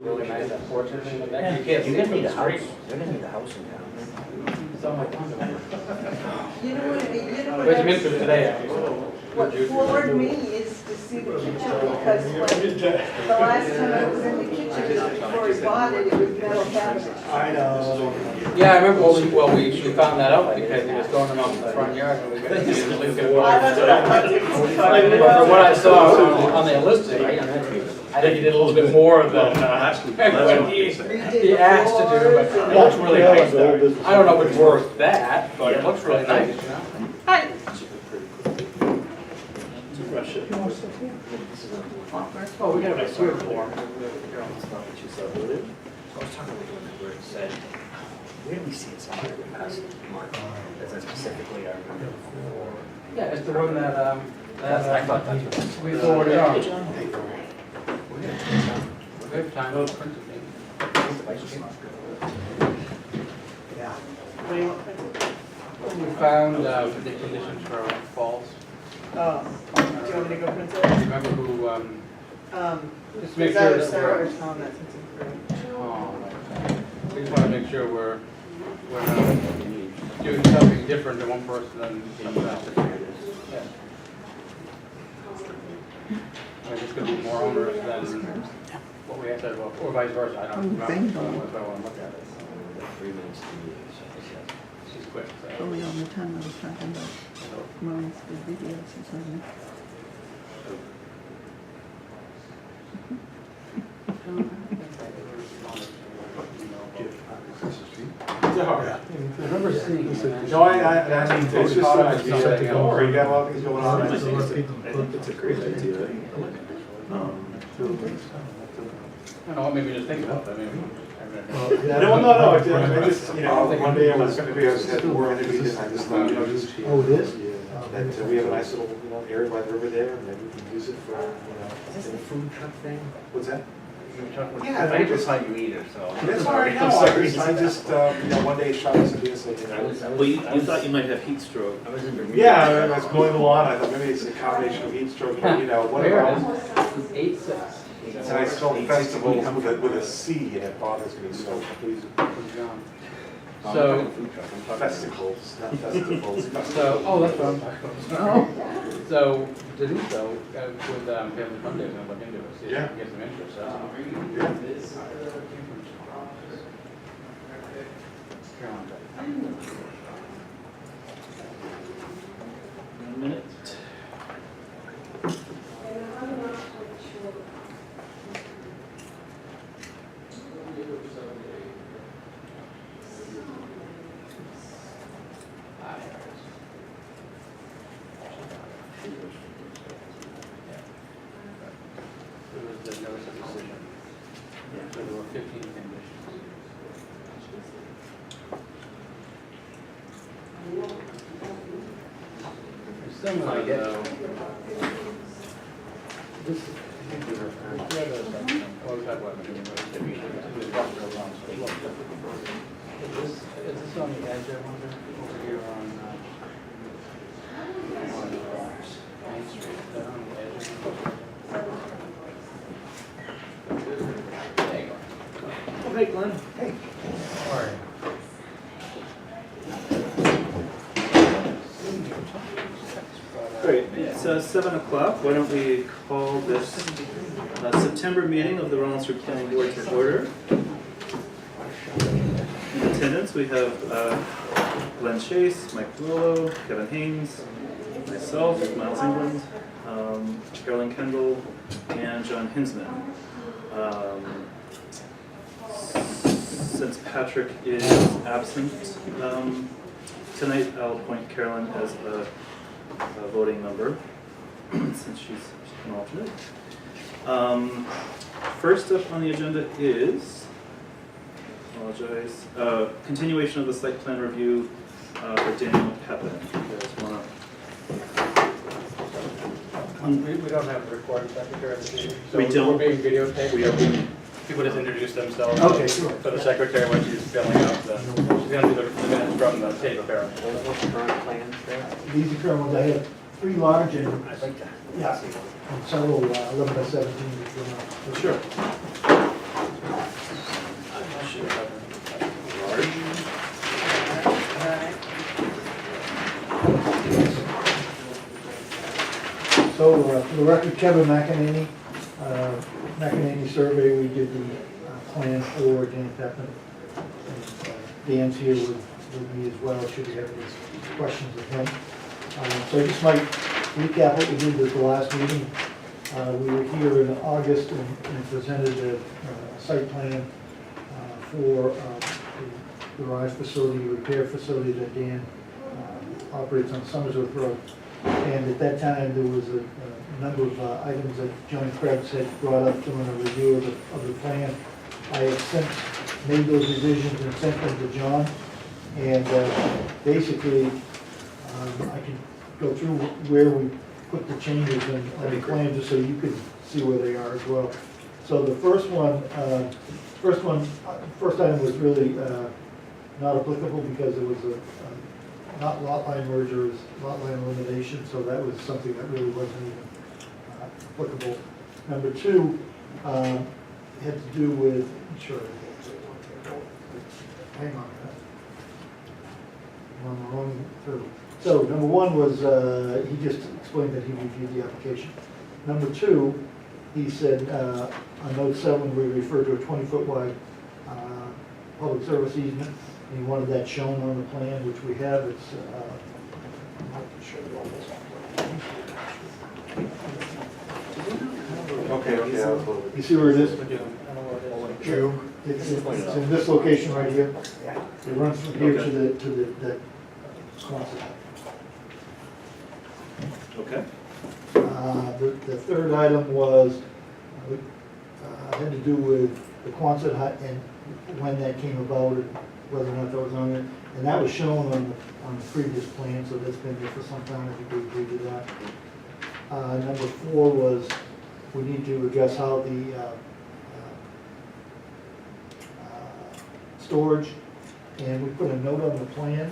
Really nice, unfortunately, but Yeah, you can't see you're it gonna need a from the house, street. you're gonna need a house in town. It's on my condo. You know what, There's some interest today, actually. what floored me is to see the kitchen, because when, the last time I was in the kitchen, just before he bought it, it was metal cabinets. I know. Yeah, I remember, we found that out because he was throwing them out in the front yard and we got to leave it. But from what I saw on the listing, I think he did a little bit more than, what he asked to do, but it looks really nice though. I don't know if it's worth that, but it looks really nice, you know? Hi. Oh, we got a sewer floor. It's not what you said, was it? I was talking with one where it said, where do we see it somewhere in the past month? That said specifically, I remember. Yeah, it's the one that, I thought that's what it was. we forwarded on. Hey, John. We have time to print it. Yeah. What do you want printed? We found the conditions for falls. Oh, do you want me to go print it? Remember who, just make Is sure that that Sarah we're, or Tom that's in oh, we just want to make sure we're not doing something different to one person than someone else. Yeah. I mean, it's going to be more onerous than what we had said, or vice versa, I don't know. I want to look at it. 3 minutes to you. She's quick, so. Early on the time I was talking about Ron's good videos or something. I remember seeing it. No, I mean, it's just something to go, or you got a lot of things going on. I think it's a great idea. I don't know, maybe just think about it, I mean. No, I just, one day I was gonna be, I was at work interview, and I just thought, just. Oh, it is? Yeah, that we have a nice little, area by the river there, and maybe we can use it for, Is this a food truck thing? what's that? Yeah, I just how you eat it, so. That's all right, no, I just, one day shot this idea, so, Well, you thought you might have heat stroke. I was in Bermuda. Yeah, and I was mowing the lawn, I thought maybe it's a combination of heat stroke, but whatever. Where is it? 8-6. It's a nice little festival with a C, and it bothers me, so please. So, Festivals, not festivals. so, oh, that's what I'm talking about. So, Denise though, with Family Fun Day, I'm gonna look into it, see if we Yeah. can get some interest, so. Carolyn, 1 minute. It was the notice of decision. So there were 15 conditions. Similar though. This is. Is this on the edge, I wonder, over here on Main Street, is that on the edge? There you go. Oh, hey, Glenn. All right. Great, it's 7 o'clock. Why don't we call this September meeting of the Rollinsford Planning Board to order. In attendance, we have Glenn Chase, Mike Willow, Kevin Haynes, myself, Miles England, Carolyn Kendall, and John Hinsman. Since Patrick is absent tonight, I'll appoint Carolyn as a voting member since she's an alternate. First up on the agenda is, continuation of the site plan review for Daniel Pepin. You guys wanna? We don't have the recording secretary of the meeting, so We don't. we're being videotaped. We are being. People just introduce themselves. Okay, sure. So the secretary, when she's filling out the, she's gonna do the minutes from the tape apparently. What's the current plans there? These are current ones, I have 3 large and, I'd like to. yeah, and several 11 by 17. If you want. Sure. So, for the record, Kevin McEnany, McEnany Survey, we did the plan for Dan Pepin. And, Dan's here with me as well, should we have any questions of him. So I just might recap what we did at the last meeting. We were here in August and presented a site plan for the garage facility, repair facility that Dan operates on Summersworth Road. And at that time, there was a number of items that John Krebs had brought up during a review of the plan. I have since made those revisions and sent them to John. And basically, I can go through where we put the changes on the plan, just so you can see where they are as well. So the first item was really not applicable because it was not lot line merger, it was lot line elimination, so that was something that really wasn't even applicable. Number two had to do with, hang on. I'm on the wrong through. So number one was, he just explained that he reviewed the application. Number two, he said, on note 7, we referred to a 20-foot wide public service easement, and he wanted that shown on the plan, which we have. It's, I'm not sure what Okay, I'll pull it. you see where it is? Drew? It's in this location right here. It runs from here to the Quonset. Okay. The third item was, had to do with the Quonset hut and when that came about and whether or not that was on there. And that was shown on the previous plan, so that's been there for some time. I think we agreed to that. Number 4 was, we need to address how the storage, and we put a note on the plan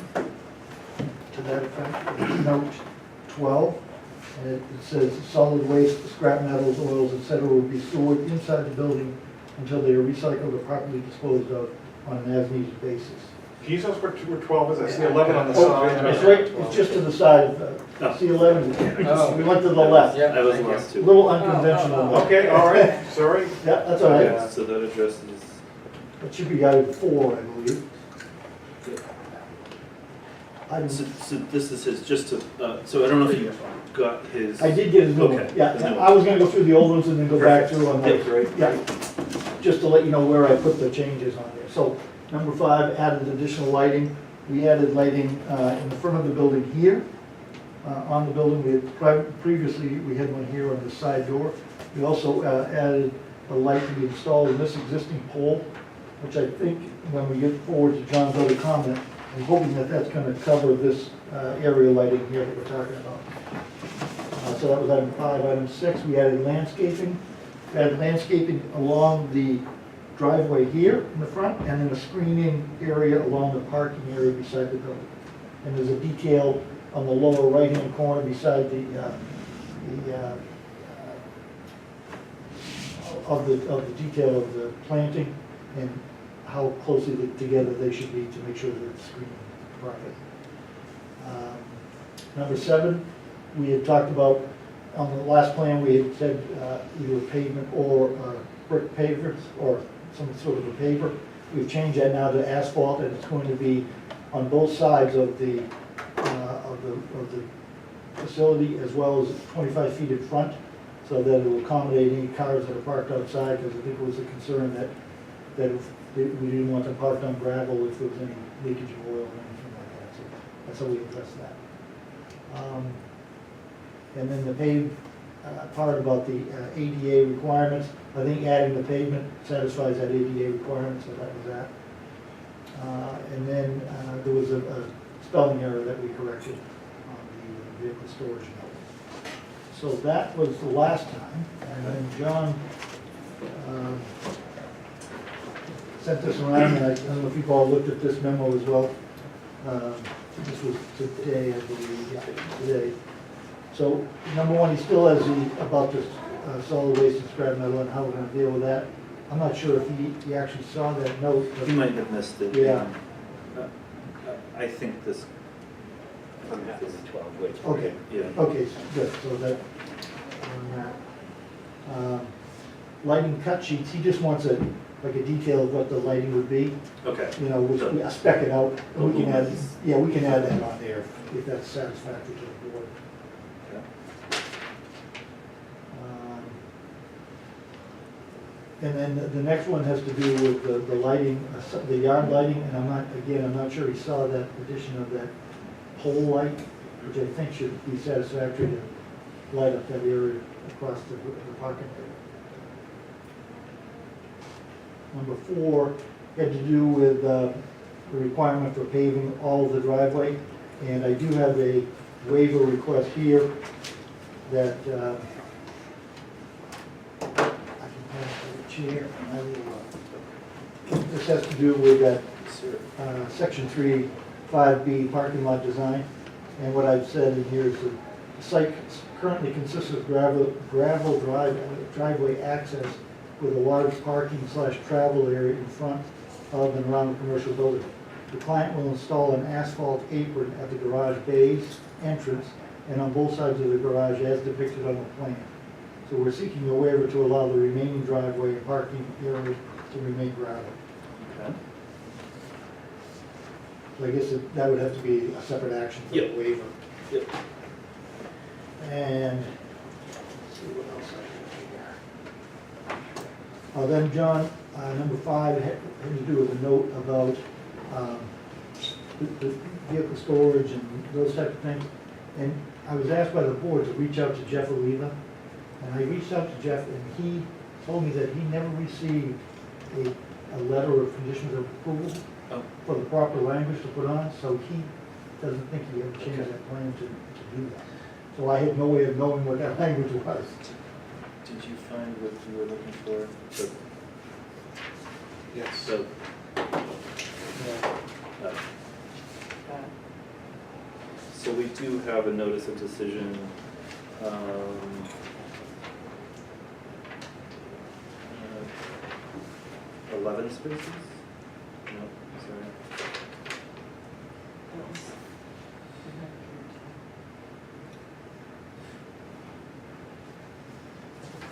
to that effect, note 12. And it says solid waste, scrap metals, oils, etc. will be stored inside the building until they are recycled or properly disposed of on an as-needed basis. Can you tell us where 12 is? I see 11 on the Oh, side. it's right, it's just to the side of, see 11, Oh. we went to the left. Yeah, I was thank you. lost A too. little unconventional. Okay, all right, sorry. Yeah, that's all right. Yeah. So that addresses, It should be item 4, I believe. Item so this is his, just to, so I don't know if you got his. I did get his new one, Okay. yeah, His new one. I was gonna go through the old ones and then go back Perfect. through on Yeah, those. great. Yeah, just to let you know where I put the changes on there. So, number 5, added additional lighting. We added lighting in the front of the building here, on the building. We had, previously, we had one here on the side door. We also added a light to be installed in this existing pole, which I think, when we get forward to John's other comment, I'm hoping that that's gonna cover this area lighting here that we're talking about. So that was item 5. Item 6, we added landscaping. We added landscaping along the driveway here in the front, and then a screening area along the parking area beside the building. And there's a detail on the lower right-hand corner beside of the detail of the planting and how closely together they should be to make sure that it's screened properly. Number 7, we had talked about, on the last plan, we had said either pavement or brick pavers or some sort of a paver. We've changed that now to asphalt, and it's going to be on both sides of the facility, as well as 25 feet in front, so that it will accommodate any cars that are parked outside, because I think it was a concern that if we didn't want them parked on gravel if there was any leakage of oil or anything like that. So that's how we address that. And then the paved part about the ADA requirements, I think adding the pavement satisfies that ADA requirement, so that was that. And then there was a spelling error that we corrected on the vehicle storage note. So that was the last time, and then John sent this around, and I don't know if you've all looked at this memo as well. This was today, I believe, yeah, today. So, number 1, he still has about this solid waste and scrap metal and how we're gonna deal with that. I'm not sure if he actually saw that note, but You might have missed it. Yeah. I think this, I'm happy with 12, which. okay, yeah. okay, good, so that, on that. Lighting cut sheets, he just wants like a detail of what the lighting would be, Okay, you know, which we spec it out, and we can add, Lumens. yeah, we can add that on there if that's satisfactory to the board. okay. And then the next one has to do with the lighting, the yard lighting, and I'm not sure he saw that addition of that pole light, which I think should be satisfactory to light up that area across the parking area. Number 4 had to do with the requirement for paving all of the driveway, and I do have a waiver request here that I can pass to the chair. I will, this has to do with that section 3, 5B parking lot design. And what I've said in here is that the site currently consists of gravel driveway access with a large parking/travel area in front of and around the commercial building. The client will install an asphalt apron at the garage bays entrance and on both sides of the garage as depicted on the plan. So we're seeking a waiver to allow the remaining driveway and parking area to remain gravel. Okay. So I guess that would have to be a separate action for the Yep. waiver. Yep. And, let's see what else I have here. Then, John, number 5 had to do with a note about the vehicle storage and those type of things. And I was asked by the board to reach out to Jeff Oliva, and I reached out to Jeff, and he told me that he never received a letter of conditions of approval Oh. for the proper language to put on, so he doesn't think he had changed Okay. that plan to do that. So I had no way of knowing what that language was. Did you find what you were looking for? Yes. So, so we do have a notice of decision, 11 spaces? No, sorry.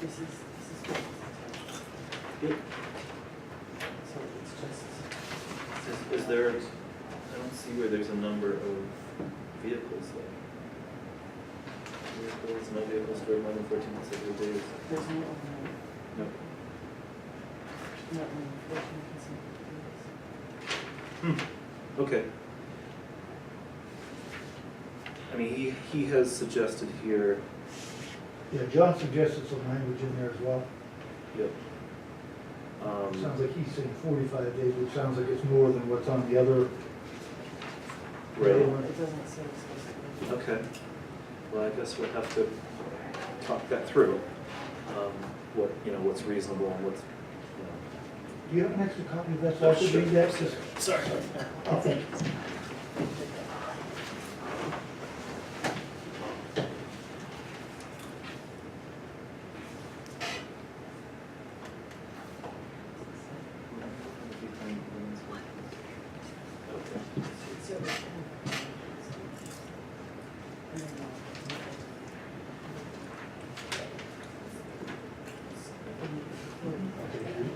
This is Yep. so it's just. Is there, I don't see where there's a number of vehicles though. Vehicles, no vehicles stored more than 14 consecutive days. There's no, No. not only 14 consecutive Okay. I mean, he has suggested here, Yeah, John suggested some language in there as well. yep. Sounds like he's saying 45 days, which sounds like it's more than what's on the other. Right. It doesn't say explicitly. Okay. Well, I guess we'll have to talk that through. What, what's reasonable and what's, Do you have an extra copy of that? So I could read that? Sorry. Okay. So it's- and then,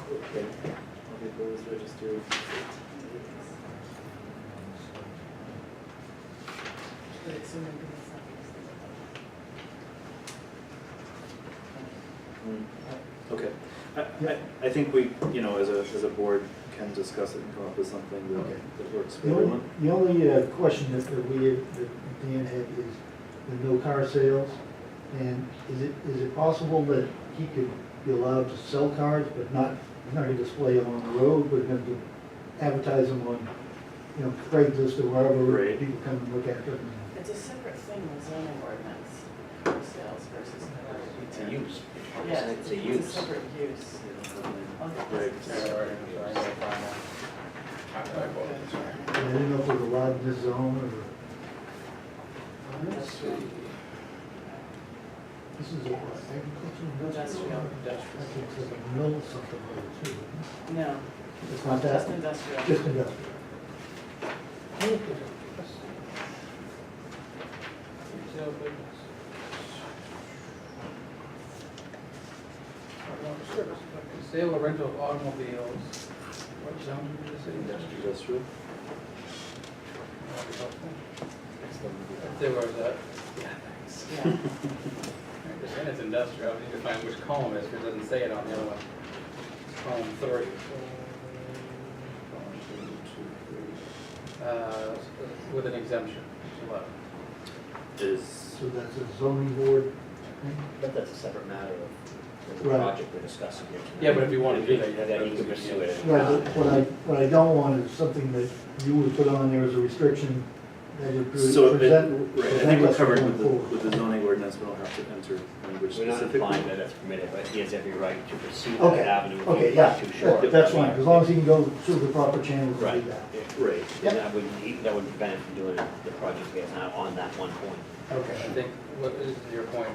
Okay. I'll get those registered. but it's so maybe it's not. Okay. I think we, as a board can discuss it and come up with something that works for everyone. The only question that Dan had is the no car sales. And is it possible that he could be allowed to sell cars, but not to display them on the road, but then to advertise them on, Craigslist or wherever Right. people come and look at them? It's a separate thing with zoning ordinance, for sales versus commercial. It's a use. Yeah, It's a it's a use. separate use. Right. And I didn't know if it was allowed in this zone or. Let's see. This is a what, agricultural industrial? Industrial. I think it's like a mill something like it too. isn't No, it? It's not that? just industrial. Just industrial. Sale or rental of automobiles. What zone is it? Industrial. There was that. Yeah. Just saying it's industrial, I need to find which column it is, because it doesn't say it on the other one. Column 3. With an exemption, so what? Is, So that's a zoning board thing? But that's a separate matter of the Right. project we're discussing here tonight. Yeah, but if you want to do that, you have to. Then you can pursue it. Right, but what I don't want is something that you would put on there as a restriction that would so, present. right, I think prevent we're us from covered going forward. with the zoning ordinance, we don't have to enter language We're not specifically. implying that it's permitted, but he has every right to pursue that Okay, avenue if okay, he's yeah, not too sure. that's fine, as long as he can go through the proper channels to Right. do that. Right. Yep. And that would prevent him from doing the project he has now on that one point. I Okay. think, what is your point,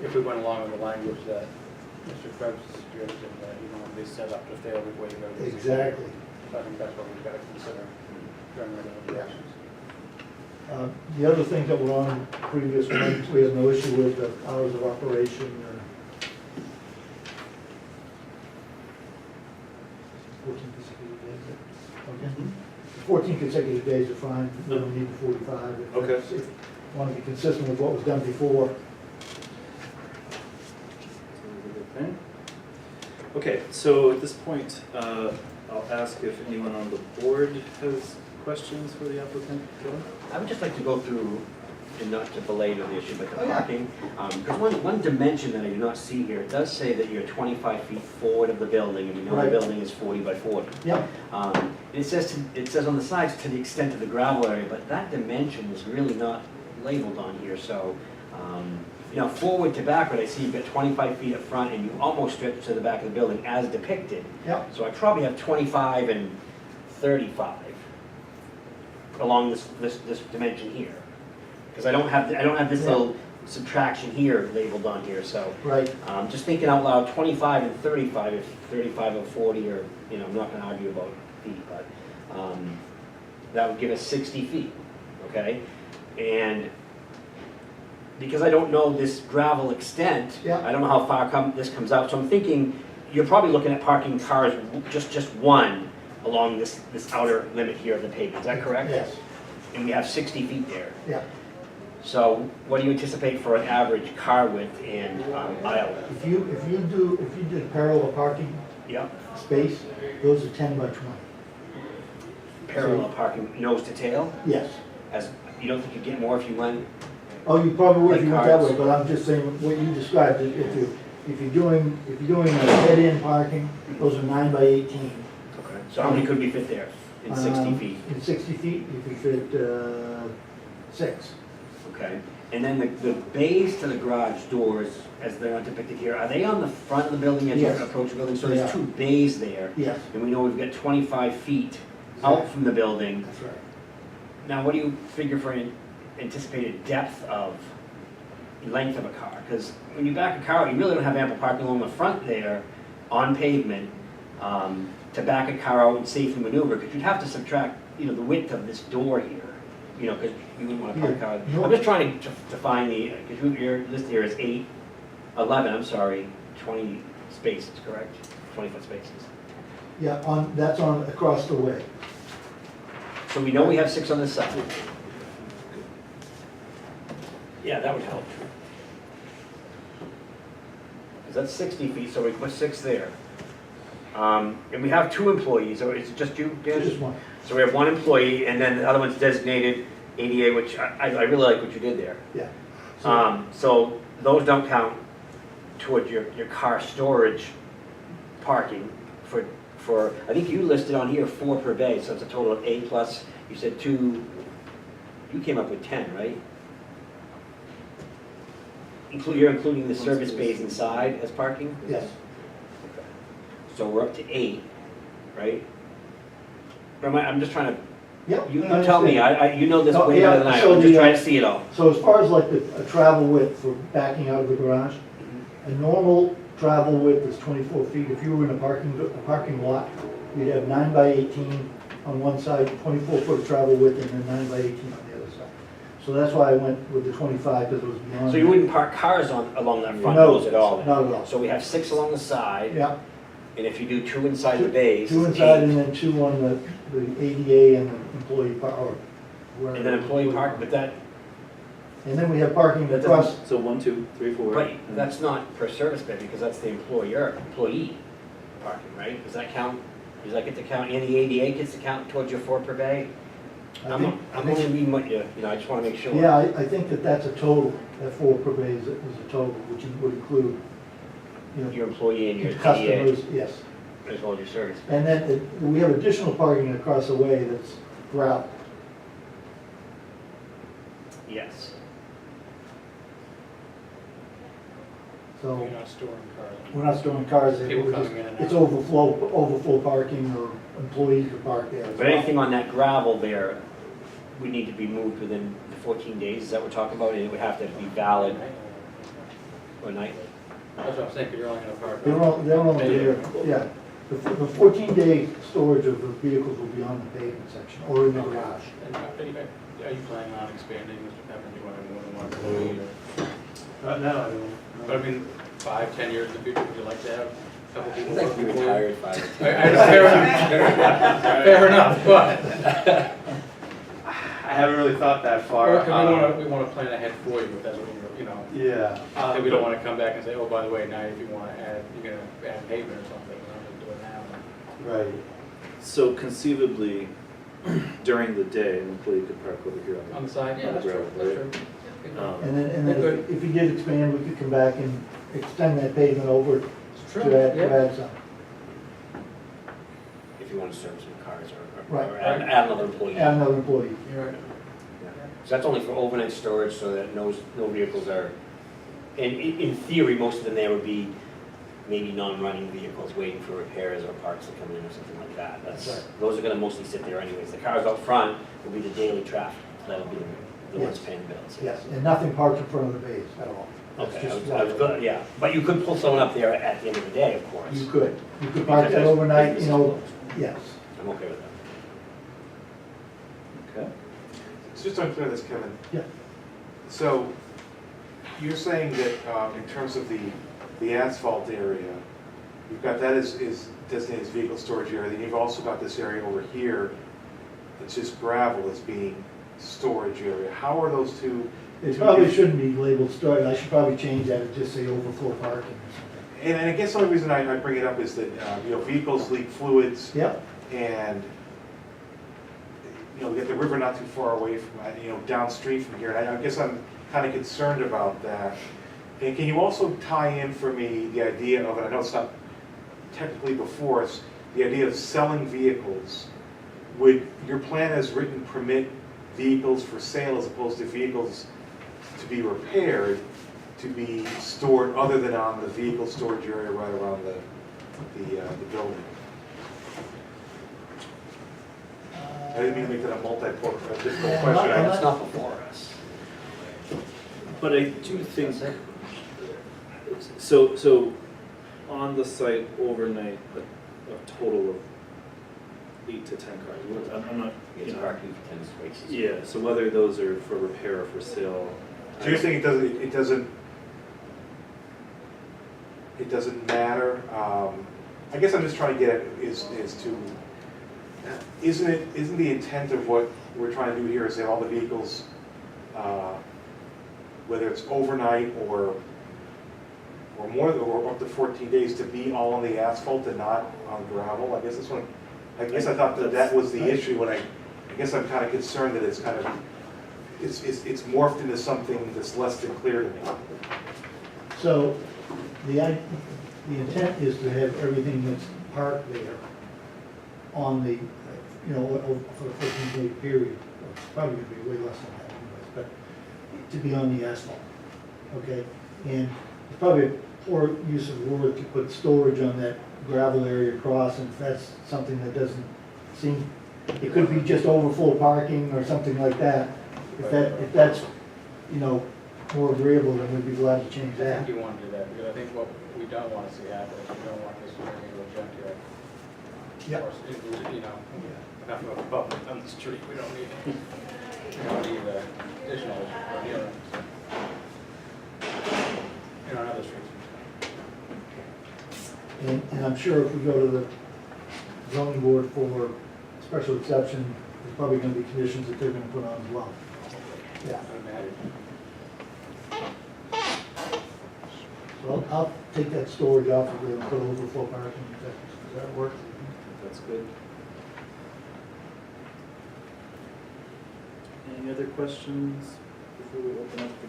if we went along with the language that Mr. Krebs suggested, that you don't want to be set up to fail before you go to the. Exactly. So I think that's what we've got to consider during the elections. The other things that were on previous ones, we have no issue with the hours of operation or 14 consecutive days. Okay. 14 consecutive days are fine, we don't need the 45. If Okay. that's- if you want to be consistent with what was done before. Sounds a good thing. Okay, so at this point, I'll ask if anyone on the board has questions for the applicant. Kevin? I would just like to go through, and not to belabor the issue, but the Oh, yeah. parking. Because one dimension that I do not see here, it does say that you're 25 feet forward of the building, and we know the Right. building is 40 by 40. Yep. It says on the sides, to the extent of the gravel area, but that dimension is really not labeled on here, so, forward to backward, I see you've got 25 feet up front, and you almost stretch to the back of the building as depicted. Yep. So I probably have 25 and 35 along this dimension here. Because I don't have this Yeah. little subtraction here labeled on here, so. Right. Just thinking out loud, 25 and 35, if 35 or 40, or, I'm not gonna argue about feet, but, that would give us 60 feet, okay? And because I don't know this gravel extent, Yeah. I don't know how far this comes out, so I'm thinking, you're probably looking at parking cars, just one along this outer limit here of the pavement, is that correct? Yes, And we have 60 feet there. yeah. So what do you anticipate for an average car width and aisle width? If you did parallel parking Yep, space, those are 10 by 20. parallel parking, nose to tail, Yes. as, you don't think you'd get more if you went? Oh, you probably would if you Like went that way, cars. but I'm just saying what you described, if you're doing a dead-end parking, those are 9 by 18. Okay. So how many could we fit there in 60 feet? In 60 feet, you could fit 6. Okay, and then the bays to the garage doors, as they're not depicted here, are they on the front of the building as you Yes. approach the building? So They there's are. 2 bays there, Yes, and we know we've got 25 feet out from the building. that's right. Now, what do you figure for an anticipated depth of length of a car? Because when you back a car out, you really don't have ample parking along the front there on pavement to back a car out and safely maneuver, because you'd have to subtract, the width of this door here, because you wouldn't want to park a car. Yeah. I'm just trying to find because your list here is 20 spaces, correct? 20-foot spaces. Yeah, that's on, across the way. So we know we have 6 on this side. Yeah, that would help. 'Cause that's 60 feet, so we put 6 there. And we have 2 employees, or is it just you, Dan? Just one. So we have 1 employee, and then the other one's designated ADA, which I really like what you did there. Yeah. So those don't count towards your car storage parking for, I think you listed on here 4 per bay, so it's a total of 8 plus, you said 2, you came up with 10, right? You're including the service bays inside as parking? Yes. So we're up to 8, right? Or I'm just trying to, Yep. you I tell me, understand. you know this Oh, way yeah, better than I, so I'm just the, trying to see it all. So as far as like a travel width for backing out of the garage, a normal travel width is 24 feet. If you were in a parking lot, you'd have 9 by 18 on one side, 24-foot travel width, and then 9 by 18 on the other side. So that's why I went with the 25, because it was beyond. So you wouldn't park cars along that front No, doors at all? then? not at all. So we have 6 along the side, Yeah, And if you do 2 inside the bays. Two it's inside 8. and then 2 on the ADA and the employee or wherever. And then employee park, but that, And then we have parking That across, So 1, 2, 3, 4. but that's not per service bay, because that's the employee parking, right? Does that count, does that get to count, and the ADA gets to count towards your 4 per bay? I I'm think, only reading what you know, I just wanna make sure. yeah, I think that that's a total, that 4 per bay is a total, which would include, you know, Your employee and your ADA, customers, yes. as well as your service. And then we have additional parking across the way that's gravel. Yes. You're So not storing cars. we're not storing cars there. People We're just- coming in and It's out. overflow parking or employees who park there as But well. anything on that gravel there, would need to be moved within the 14 days, is that what we're talking about? And it would have to be valid or nightly? That's what I'm saying, 'cause you're only gonna park. They're only there, yeah. The 14-day storage of the vehicles will be on the pavement section or in the garage. And are you planning on expanding, Mr. Pepin, do you want more than one employee or? No, I don't. But I mean, 5, 10 years in the future, would you like to have a couple people? Like working you for you? retired 5 or 10. Fair enough, but. I haven't really thought that far. Or, 'cause we wanna plan ahead for you, if that's what you know. Yeah. And we don't wanna come back and say, oh, by the way, now if you wanna add, you're gonna add pavement or something, we're not gonna do it now. Right. So conceivably, during the day, an employee could park over here On the side, yeah, that's true, that's true. And then Good. if we did expand, we could come back and extend that pavement over It's to true, add yeah. some. If you want to service some cars Right. or add another employee. Add another employee. You're right. So that's only for overnight storage, so that no vehicles are, and in theory, most of them there would be maybe non-running vehicles waiting for repairs or parts to come in or something like that. That's right. Those are gonna mostly sit there anyways. The cars out front will be the daily traffic, that'll be the ones paying the bills. Yes, and nothing parked in front of the bays at all. That's Okay, just I was good, yeah, but you could pull someone up there at the end of the day, of course. You could park that overnight, you know, yes. I'm okay with that. Okay. It's just unclear this, Kevin. Yeah. So you're saying that in terms of the asphalt area, you've got that is designated as vehicle storage area, then you've also got this area over here that's just gravel as being storage area. How are those two? It probably shouldn't be labeled storage, I should probably change that and just say overflow parking or something. And I guess the only reason I bring it up is that, vehicles leak fluids Yep, and, we got the river not too far away from, downstream from here. And I guess I'm kind of concerned about that. And can you also tie in for me the idea of, and I know it's not technically before us, the idea of selling vehicles? Would your plan as written permit vehicles for sale as opposed to vehicles to be repaired, to be stored other than on the vehicle storage area right around the building? I didn't mean to make that a difficult Yeah, question. That's not before us. But I do think, so on the site overnight, a total of 8 to 10 cars. I'm not, It's parking for 10 spaces. yeah, so whether those are for repair or for sale. So you're saying it doesn't matter? I guess I'm just trying to get at isn't the intent of what we're trying to do here is have all the vehicles, whether it's overnight or more, or up to 14 days, to be all on the asphalt and not on gravel? I guess I thought that was the issue, I guess I'm kind of concerned that it's kind of, it's morphed into something that's less than clear to me. so the intent is to have everything that's parked there on the, for a 14-day period. It's probably gonna be way less than that anyways, but to be on the asphalt, okay? And it's probably a poor use of word to put storage on that gravel area across, and if that's something that doesn't seem, it could be just overflow parking or something like that. If that's, more agreeable, then we'd be glad to change I that. think you want to do that, because I think what we don't want to see happen is we don't want this turning into a junkyard. Yep. Or, enough of a public on the street, we don't need, additional appearance. On other streets. And I'm sure if we go to the zoning board for special exception, there's probably gonna be conditions that they're gonna put on as well. Yeah, so I'll take that storage off of there and put overflow parking. Does that work? That's good. Any other questions before we open up the?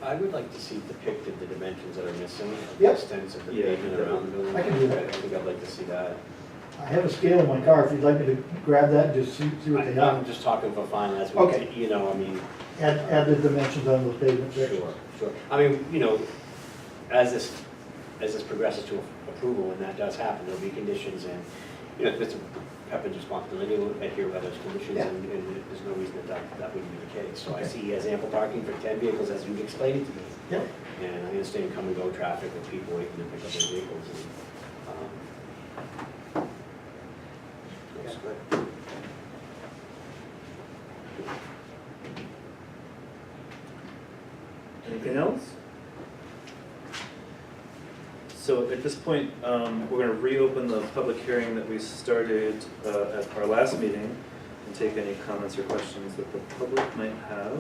I would like to see depicted the dimensions that are missing, the Yep. extents of the Yeah, pavement around the building. I can do that. I think I'd like to see that. I have a scale in my car, if you'd like me to grab that and just see what they I'm are. just talking for fun, as Okay. we, you know, I mean, Add the dimensions on those pavement sections. sure. I mean, you know, as this progresses to approval, and that does happen, there'll be conditions, and, you know, Mr. Pepin's responsibility will adhere by those conditions, Yeah. and there's no reason that wouldn't be the case. So I Okay. see he has ample parking for 10 vehicles, as you've explained it to me. Yep. And I understand come and go traffic with people waiting to pick up their vehicles, and, looks good. Anything else? So at this point, we're going to reopen the public hearing that we started at our last meeting and take any comments or questions that the public might have.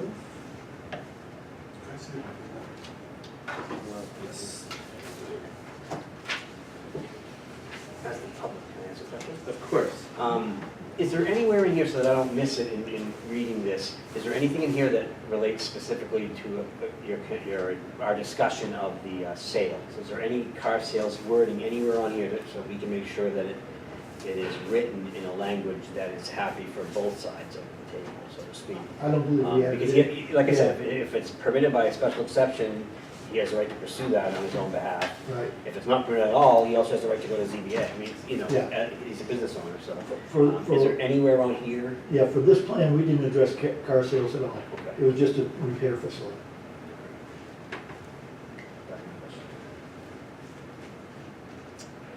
It's- As the public, can I answer a question? Of course. Is there anywhere in here, so that I don't miss it in reading this, is there anything in here that relates specifically to our discussion of the sales? Is there any car sales wording anywhere on here so we can make sure that it is written in a language that is happy for both sides of the table, so to speak? I don't believe we have. Because, like I said, if it's permitted by a special exception, he has the right to pursue that on his own behalf. Right. If it's not permitted at all, he also has the right to go to ZBA. I mean, you know, Yeah. he's a business owner, so. For- Is there anywhere on here? Yeah, for this plan, we didn't address car sales at all. Okay. It was just a repair facility.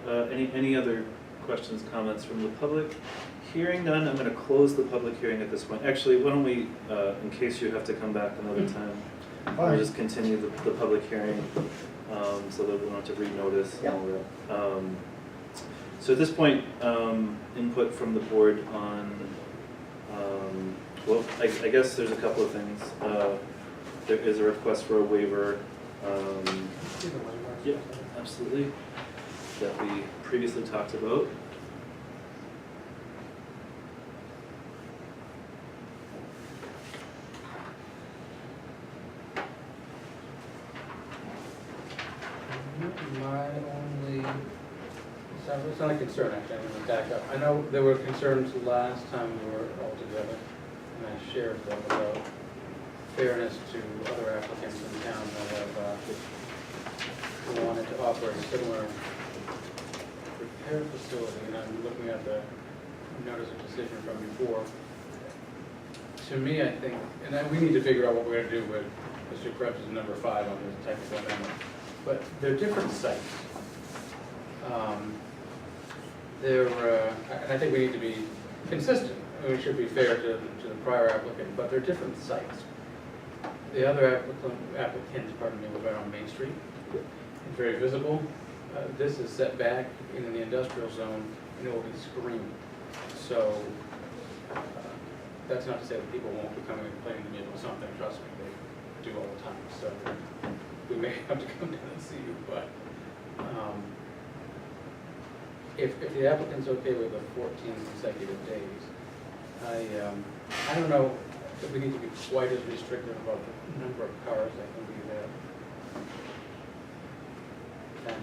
Any other questions, comments from the public? Hearing none, I'm going to close the public hearing at this point. Actually, why don't we, in case you have to come back another time, we'll Fine. just continue the public hearing so that we don't have to renotice and all that. So at this point, input from the board on, well, I guess there's a couple of things. There is a request for a waiver. Yeah, absolutely. That we previously talked about. My only, it's not a concern, actually, I'm gonna back up. I know there were concerns last time we were all together, and I shared them about fairness to other applicants in town that have, who wanted to operate a similar repair facility, and I'm looking at the notice of decision from before. To me, I think, and we need to figure out what we're gonna do with Mr. Krebs' number 5 on the technical amendment. But they're different sites. And I think we need to be consistent, and we should be fair to the prior applicant, but they're different sites. The other applicant, pardon me, was right on Main Street. It's very visible. This is set back in the industrial zone, and it will be screened. So, that's not to say that people won't be coming and complaining to me about something, trust me, they do all the time. So, we may have to come down and see you, but if the applicant's okay with the 14 consecutive days, I don't know if we need to be quite as restrictive about the number of cars that can be there. And,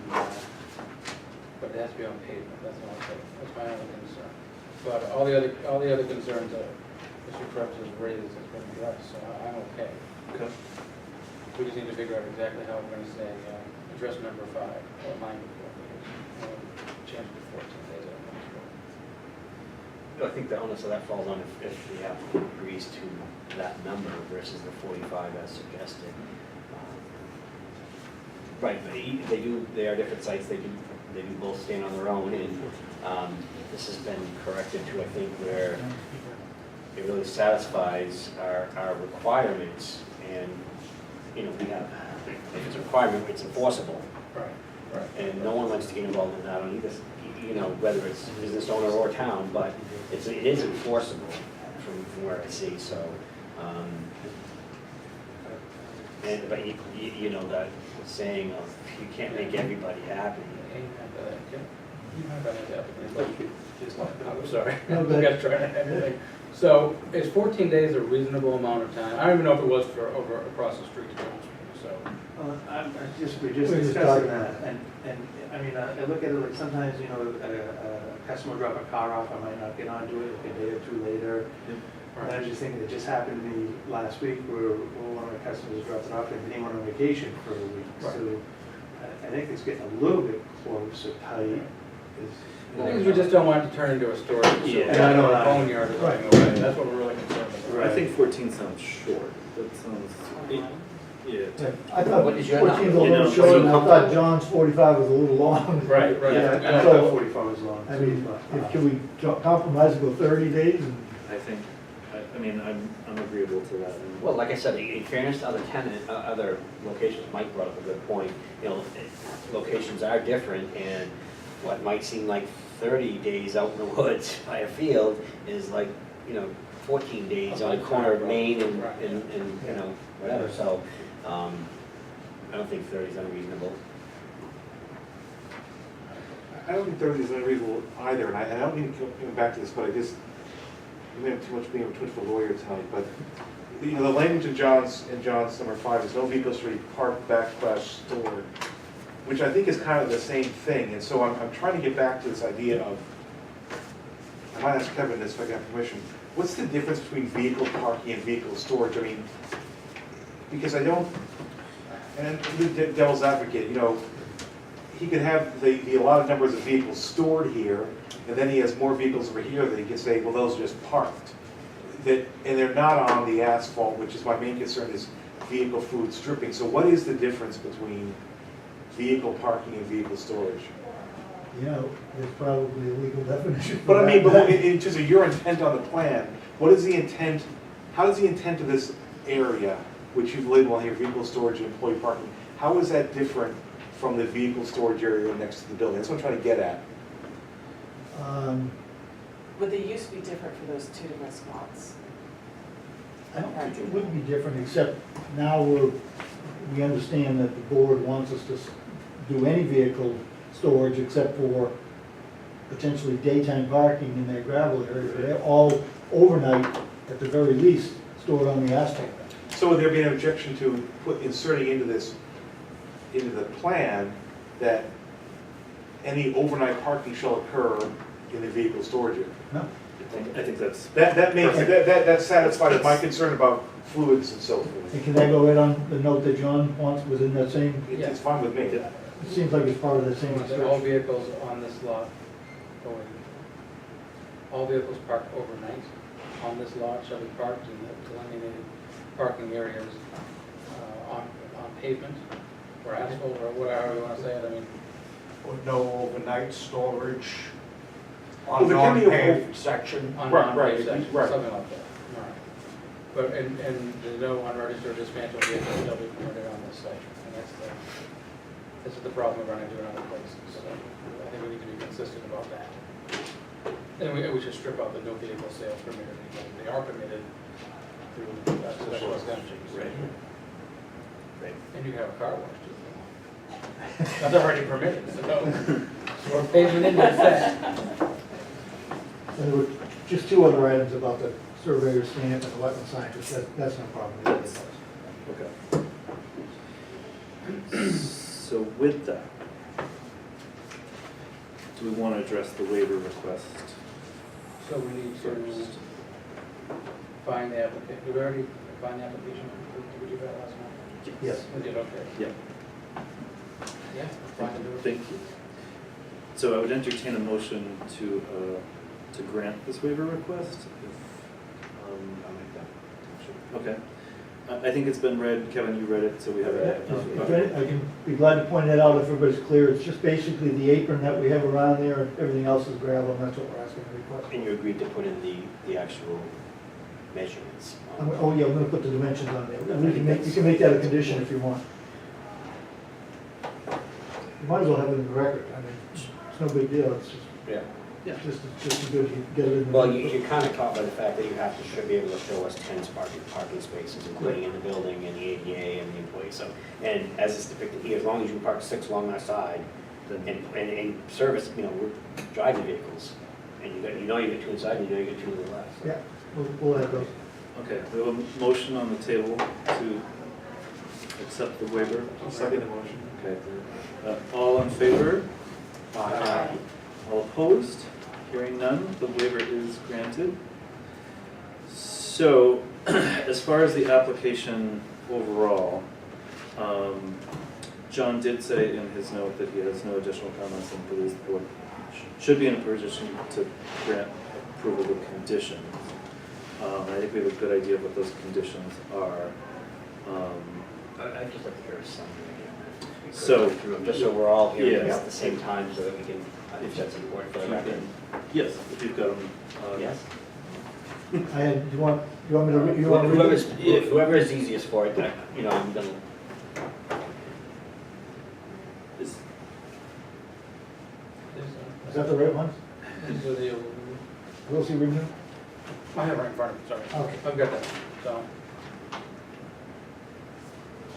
but it has to be on pavement, that's all I'm saying, that's my only concern. But all the other concerns that Mr. Krebs has raised has been addressed, so I'm okay. Okay. We just need to figure out exactly how we're gonna say, address number 5, or line before, change it to 14 days. I think the onus of that falls on if the applicant agrees to that number versus the 45 as suggested. Right, but they are different sites, they do both stand on their own, and this has been corrected to, I think, where it really satisfies our requirements, and, you know, we have, if it's a requirement, it's enforceable. Right. Right. And no one likes to get involved in that on either, you know, whether it's business owner or town, but it is enforceable from where I see, so. But you know, that saying of, you can't make everybody happy. I'm sorry. No, We go got to try to have everything. So is 14 days a reasonable amount of time? I don't even know if it was for over across the street, to be honest with you, so. We're just We're just discussing talking that, and, I mean, I look at it like sometimes, you know, a customer drop a car off, I might not get onto it, like a day or two later. And I was just thinking, it just happened to me last week, where one of my customers dropped it off, and he went on vacation for a week, Right. so I think it's getting a little bit close or tight. The thing is, we just don't want it to turn into a storage facility. Yeah, I know or a that. boneyard or Right. something away. That's what we're really concerned about. I think 14 sounds short. That sounds, yeah. Yeah, I thought What is your 14 is a number? You little know, short, are you and I thought John's 45 was a little long. Right, right. Yeah, And I so- thought 45 was long. I mean, too, can we compromise and go 30 days? And I think, I mean, I'm agreeable to that. And- Well, like I said, in fairness to other other locations, Mike brought up a good point, you know, locations are different, and what might seem like 30 days out in the woods by a field is like, you know, 14 days on a corner of Maine and, you know, whatever, so, I don't think 30 is unreasonable. I don't think 30 is unreasonable either, and I don't mean to go back to this, but I just, we have too much being too much of a lawyer tonight, but, you know, the language in John's number 5 is no vehicles should be parked, /stored, which I think is kind of the same thing, and so I'm trying to get back to this idea of, I might ask Kevin this if I got permission, what's the difference between vehicle parking and vehicle storage? I mean, because I don't, and the devil's advocate, you know, he could have the allotted numbers of vehicles stored here, and then he has more vehicles over here that he can say, well, those are just parked. And they're not on the asphalt, which is my main concern, is vehicle food stripping. So what is the difference between vehicle parking and vehicle storage? you know, there's probably a legal definition. for But I mean, that. but in terms of your intent on the plan, what is the intent, how does the intent of this area, which you've labeled on here, vehicle storage and employee parking, how is that different from the vehicle storage area next to the building? That's what I'm trying to get at. Would the use be different for those two different spots? I don't think it would be different, except now we understand that the board wants us to do any vehicle storage except for potentially daytime parking in their gravel area. They're all overnight, at the very least, stored on the asphalt. So would there be an objection to inserting into the plan that any overnight parking shall occur in the vehicle storage area? No? I think that's, That satisfies my concern about fluids and so forth. And can that go right on the note that John wants, was in that same, It's fine with me. it seems like it's part of the same All description. vehicles on this lot, all vehicles parked overnight on this lot shall be parked in the delineated parking areas on pavement or asphalt or whatever you want to say it, I mean. Or no overnight storage Well, on there can be a non-paved section. On Right, non-paved right, sections, right. something like that. Right. But, and there's no unregistered dismantled vehicles shall be permitted on this site. And this is the problem we run into in other places. So I think we need to be consistent about that. And we should strip out the no vehicle sales permitted, because they are permitted through special exemptions. Right. Right. And you can have a car wash too. That's already permitted, so we're paving into that. And there were just two other items about the surveyor stamp and the wetland scientist, that's no problem. okay. So with that, do we want to address the waiver request So we need to first? find the applicant, did we already find the application? Did we do that last month? Yes. We did, okay. Yeah. Yeah, fine to do it. Thank you. So I would entertain a motion to grant this waiver request. Okay. I think it's been read. Kevin, you read it, so we have it. I can be glad to point that out if everybody's clear. It's just basically the apron that we have around there, and everything else is gravel, and that's what we're asking the request And for. you agreed to put in the actual measurements. Oh, yeah, I'm gonna put the dimensions on there. You can make that a condition if you want. you might as well have it in the record. I mean, it's no big deal, it's just, Yeah. just as good if you get it in the. Well, you're kind of caught by the fact that you have to should be able to show us 10 parking spaces, including in the building and the ADA and the employees. So, and as it's depicted here, as long as you park 6 along that side and service, we're driving vehicles, and you get 2 inside, and you get 2 to the left. So. Yeah, we'll have those. Okay, we have a motion on the table to accept the waiver. I'll second the motion. Okay. All in favor? Aye. All opposed? Hearing none, the waiver is granted. So, as far as the application overall, John did say in his note that he has no additional comments and believes the board should be in a position to grant approval with conditions. I think we have a good idea of what those conditions are. I'd just like to hear a summary again. So- Through them, just so we're all hearing Yeah. at the same time, so that we can, if that's important for the record. Yes, if you've got them. Yes? I had, you want me to, you want to read Whoever's, it? whoever is easiest for it, I'm gonna. Is- Is that the right one? These are the, Will see review? I have it right in front of me, sorry. Okay. I've got that, so.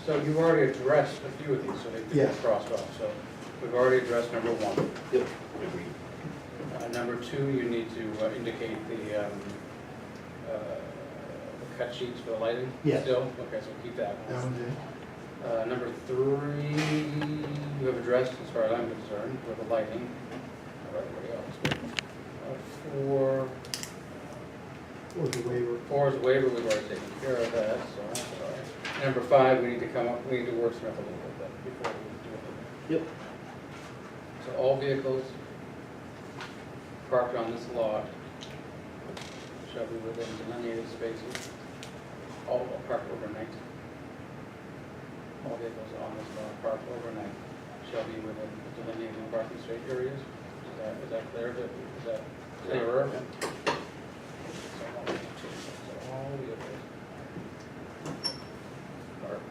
So you've already addressed a few of these, so they Yeah. get crossed off. So we've already addressed number 1. Yep. Number 2, you need to indicate the cut sheets for the lighting. Yes. Still, okay, so keep that That one. one's in. Number 3, you have addressed as far as I'm concerned, with the lighting. How about everybody else? 4 Or the waiver. 4 is waiver, we've already taken care of that, so that's all right. Number 5, we need to wordsmith a little bit before we do it. Yep. So all vehicles parked on this lot shall be within delineated spaces, all parked overnight. All vehicles on this lot parked overnight shall be within delineated parking space areas. Is that clear? Is that clearer? So all vehicles parked.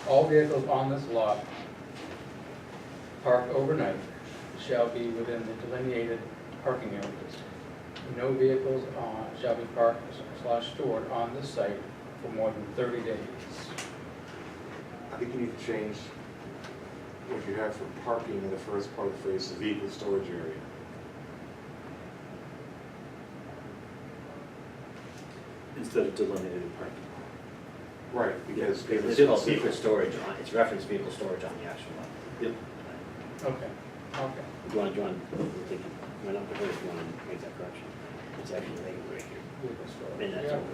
All vehicles on this lot parked overnight shall be within the delineated parking areas. No vehicles shall be parked / stored on this site for more than 30 days. I think you need to change what you have for parking in the first part of the phrase, the vehicle storage area. Instead of delineated parking. Right, because It's called vehicle storage, it's referenced vehicle storage on the actual one. Yep. Okay, okay. Do you want, why not, if you want to make that correction? It's actually right here. Vehicle storage. And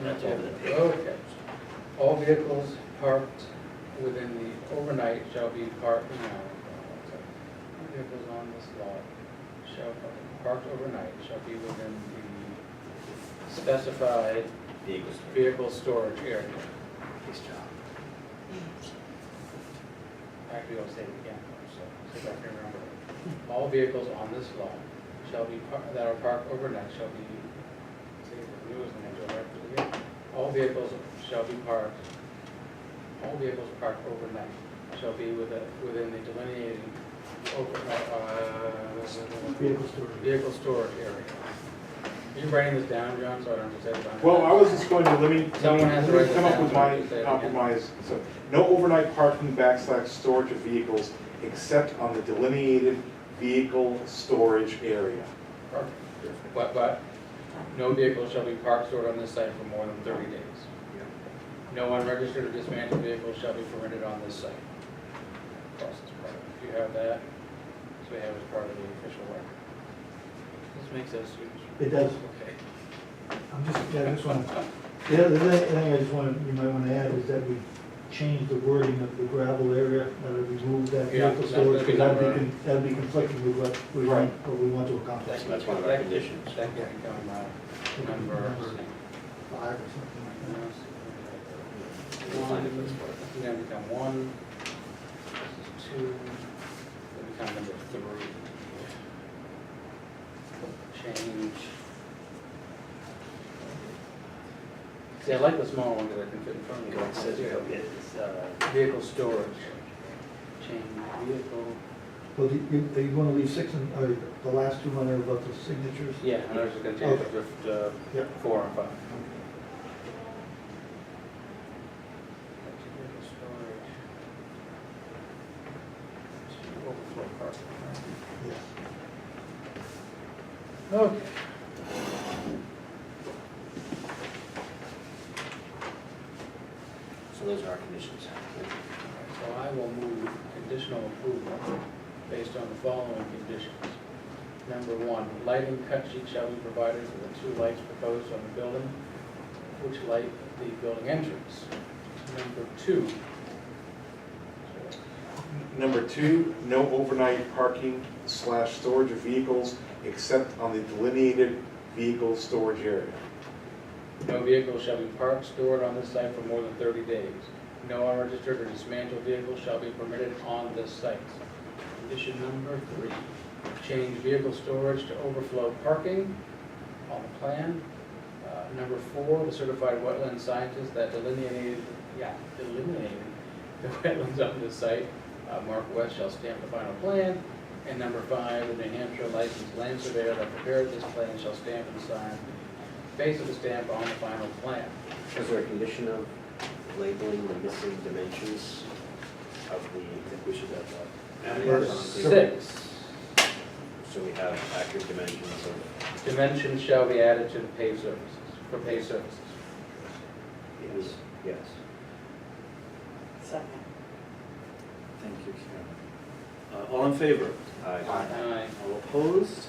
that's Yeah. over the page. Okay. All vehicles parked within the overnight shall be parked, all vehicles on this lot shall, parked overnight shall be within the specified Vehicle storage. vehicle storage area. Nice job. Actually, I'll say it again, so if I can remember. All vehicles on this lot shall be, that are parked overnight shall be, see, the new is going to go right to the end. All vehicles shall be parked, all vehicles parked overnight shall be within the delineated vehicle storage area. Are you writing this down, John, so I don't have to say it down? Well, I was just going to, let me Someone has to write come this up with down, so I my can say it again. compromise. So, no overnight parking / storage of vehicles except on the delineated vehicle storage area. Perfect. But no vehicle shall be parked, stored on this site for more than 30 days. No unregistered or dismantled vehicle shall be permitted on this site. Process part. If you have that, so we have as part of the official record. This makes us huge. It does. Okay. I'm just, yeah, I just want, the other thing I just want, you might want to add is that we change the wording of the gravel area, that we remove that Yeah, vehicle that's storage, gonna be because number- that'd be conflicting with what we want to accomplish. That's one of our conditions. That can become number 5 or something like that. We'll find it for this part. It's gonna become 1, this is 2, it'll become number 3. See, I like the small one because I can fit in front of It says me. it's, Vehicle storage. Change vehicle. Well, you want to leave 6 and, the last two on there about the signatures? Yeah, and I was just gonna change it to Yep. 4 and 5. Vehicle storage. Overflow parking. Yes. Okay. so those are our conditions. So I will move conditional approval based on the following conditions. Number 1, lighting cut sheet shall be provided for the 2 lights proposed on the building, which light the building entrance. Number 2. Number 2, no overnight parking / storage of vehicles except on the delineated vehicle storage area. No vehicle shall be parked, stored on this site for more than 30 days. No unregistered or dismantled vehicle shall be permitted on this site. Condition number 3, change vehicle storage to overflow parking on the plan. Number 4, the certified wetland scientist that delineated the wetlands on this site, Mark West, shall stamp the final plan. And number 5, the New Hampshire licensed land surveyor that prepared this plan shall stamp and sign the face of the stamp on the final plan. Is there a condition of labeling the missing dimensions of the, I think we should have that. Number 6, So we have accurate dimensions of, dimensions shall be added to the paved surfaces, for paved surfaces. yes, yes. Second. Thank you, Karen. All in favor? Aye. Aye. All opposed?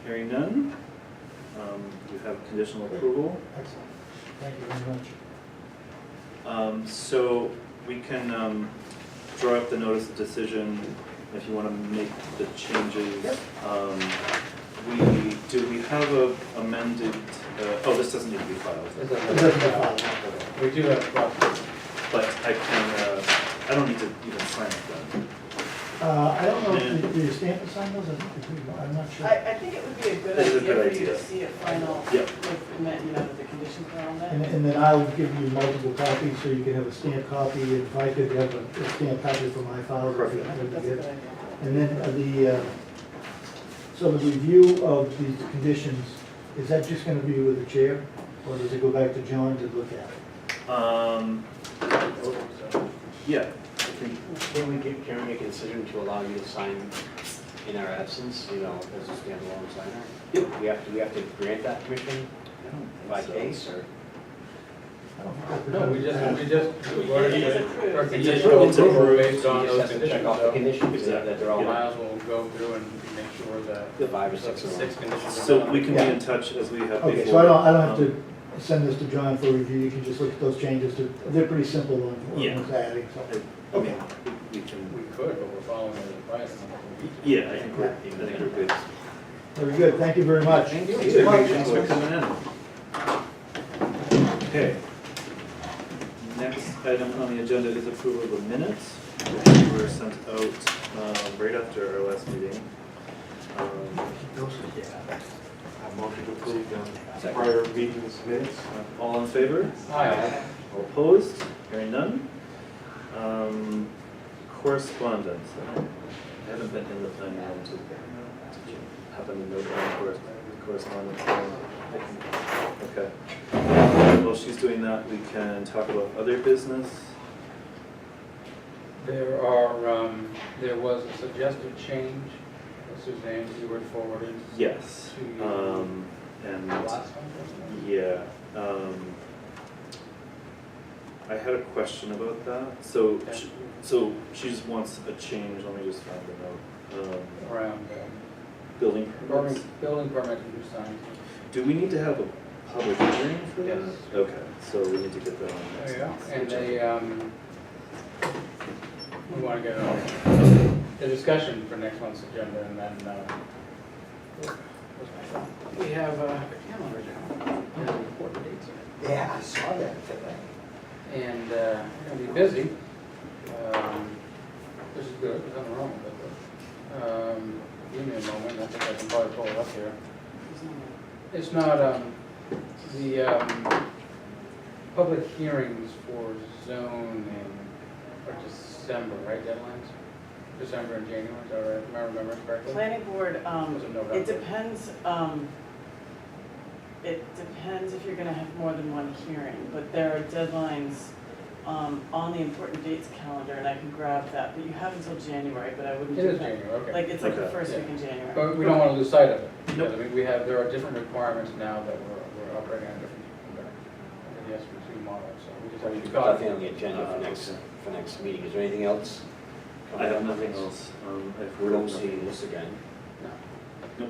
Hearing none. You have conditional approval. Excellent. Thank you very much. So we can draw up the notice of decision if you want to make the changes. We have a amended, oh, this doesn't need to be filed. It doesn't- We do have a copy. But I can, I don't need to even sign it then. I don't know, do you stamp and sign those? I think you do. I'm not sure. I think it would be a good This is a idea good for you to idea. see a final, Yep. with the conditions are on And, that. and then I'll give you multiple copies, so you can have a stamped copy, and if I could have a stamped copy for my file. that'd be- that'd be That's a good. good idea. And then so the review of these conditions, is that just gonna be with the chair, or does it go back to John to look at it? Yeah, I think, Can we make a decision to allow you to sign in our absence, you know, as a standalone signer? Yep. We have to grant that permission by case, or? I don't think No, we It's approved. our It's conditional approved. approval based on You just those have to conditions. check off the So conditions, that they're all, miles will go through and make sure that the 5 or the 6 of them. 6 conditions are so met. we can be in touch as we have before. Okay, so I don't have to send this to John for review, you can just look at those changes, they're pretty simple on Yeah. what's adding, so. I mean, we can, We could, but we're following the advice. yeah, I think we're good. Very good, thank you very much. Thank you. Thanks for coming in. Okay. Next item on the agenda is approval of the minutes, which were sent out right after our last meeting. I motion to approve the prior meeting's minutes. All in favor? Hi. All opposed? Hearing none. Correspondence. I haven't been in the planning room to happen to note any correspondence. Okay. While she's doing that, we can talk about other business. There was a suggested change, Suzanne, you were forwarded Yes. to you And the last one. yeah, I had a question about that. So she just wants a change. Let me just find the note. Around Building permits. building permit and new signs. Do we need to have a public hearing for that? Yes. Okay, so we need to get that on next. There you go. month's And agenda. we want to get a discussion for next month's agenda, and then we have a calendar now. Important dates in it. Yeah, I saw that today. And we're going to be busy. This is good, there's nothing wrong with it. Give me a moment, I think I can probably pull it up here. It's not, public hearings for zoning are December, right, deadlines? December and January, is that right, if I remember correctly? Planning board, Was it November? it depends if you're gonna have more than one hearing, but there are deadlines on the important dates calendar, and I can grab that, but you have until January, but I wouldn't It do is that. January, okay. Like, it's like the Okay. first Yeah. week in January. But we don't want to lose sight of it, because I mean, there are different requirements now that we're operating on different, under the SB2 model, so we just have to be We've got nothing on cognizant. the agenda for next meeting. Is there anything else? I have nothing else. We don't see this again.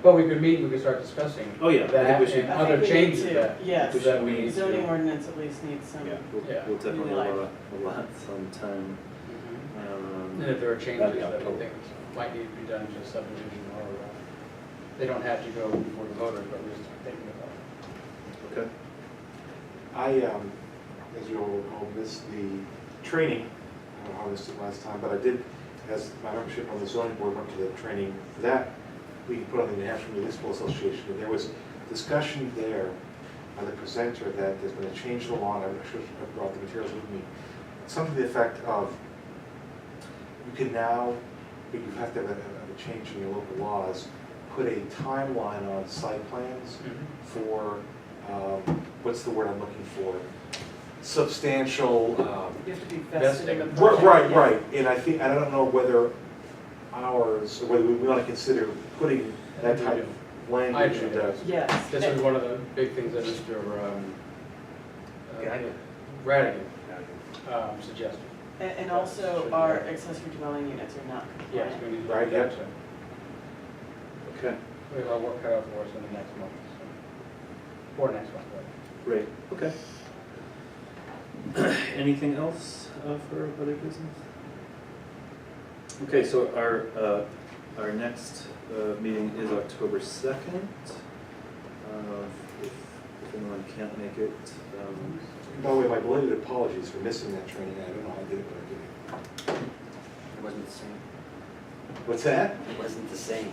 But we could meet, we could start discussing Oh, yeah, I think that we should, and I other think we need changes to, that yes. that we need to. Zoning ordinance at least needs some. Yeah. Yeah. we'll definitely Really have a lot sometime. And if there are changes That'd be that we October. think might need to be done to subdivision or, they don't have to go before the voters, but we're just thinking about it. Okay. I, as you all recall, missed the training. I don't know how I missed it last time, but I did, as my membership on the zoning board went to the training for that, we put on the New Hampshire Municipal Association, and there was discussion there by the presenter that there's been a change to the law, and I should have brought the materials with me. Something to the effect of, you can now, but you have to have a change in your local laws, put a timeline on site plans for, what's the word I'm looking for? Substantial, You have to be vested in the Vesting. project. right, yeah. right, and I think, I don't know whether ours, or whether we want to consider putting that type of language do. into. Yes. This is one of the big things that Mr. Radigan suggested. And also, our accessory dwelling units are not Yes, compliant. we need to Right, do that yeah. too. Okay, We have our work cut out for us in the next month, so, or next month, right? great, okay. Anything else for other business? Okay, so our next meeting is October 2nd. If anyone can't make it, By the way, my belated apologies for missing that training, I don't know how I did it, but I did it. It wasn't the same. What's that? It wasn't the same.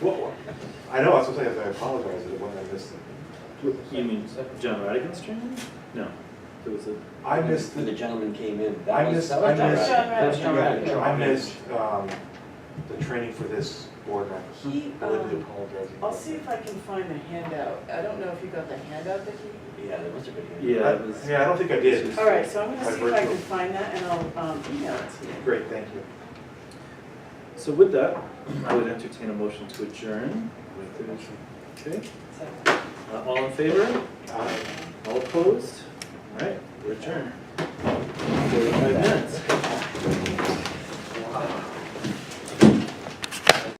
Well, I know, that's what I'm saying, I apologize when I missed it. you mean John Radigan's training? No, there was a, I missed When the the, gentleman came in, I that was, missed, that I was John missed, Radigan. That was John Radigan. yeah, I missed, the training for this board, and He, I belatedly apologize. I'll see if I can find the handout. I don't know if you got the handout that he. Yeah, there must have been. yeah, it was. Yeah, I don't think I did. All right, so I'm gonna By see if I virtue can of- find that and I'll email it to you. Great, thank you. So with that, I would entertain a motion to adjourn. Okay, So. all in favor? Uh, All opposed? All right, we're adjourned.